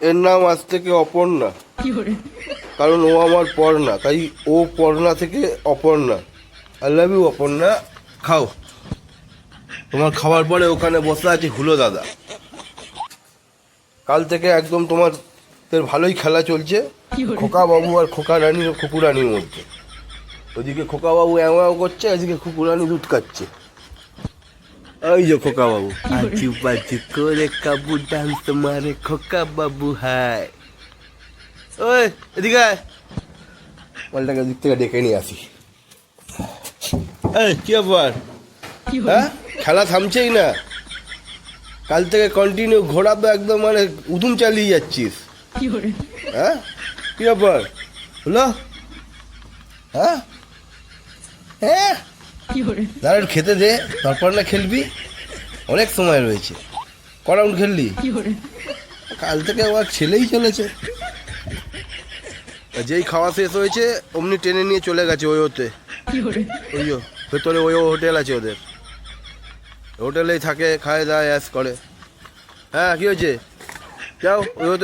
এর নাম আজ থেকে অপর্ণা, কারণ ও আমার পর্ণা, তাই ও পর্ণা থেকে Aparna. I love you Aparna. খাও, তোমার খাওয়ার পরে ওখানে বসে আছে হুলো দাদা। কাল থেকে একদম তোমার ভালোই খেলা চলছে খোকা বাবু আর খোকা রানী ও খুকু রানীর মধ্যে। ওদিকে খোকা বাবু অ্যাও করছে, এদিকে খুকু রানী দুধ খাচ্ছে। ওই যে খোকা বাবু আজু বাজু করে কাবু ডান্স মারে খোকা বাবু হাই। ওই এদিকে আয়, বলটাকে দিক থেকে ডেকে নিয়ে আসি। এই কি ব্যাপার, হ্যাঁ খেলা থামছেই না, কাল থেকে কন্টিনিউ ঘোড়া তো একদম মানে উদুম চালিয়ে যাচ্ছিস। হ্যাঁ কি ব্যাপার হলো, হ্যাঁ হ্যাঁ দাঁড়া একটু খেতে দে, তারপর না খেলবি, অনেক সময় রয়েছে। ক রাউন্ড খেললি? কাল থেকে আবার ছেলেই চলেছে। যেই খাওয়া শেষ হয়েছে অমনি টেনে নিয়ে চলে গেছে ওই ওতে, ওই ভেতরে ওই হোটেল আছে ওদের, হোটেলেই থাকে, খায় দায় অ্যাস করে। হ্যাঁ কি হয়েছে, যাও ওই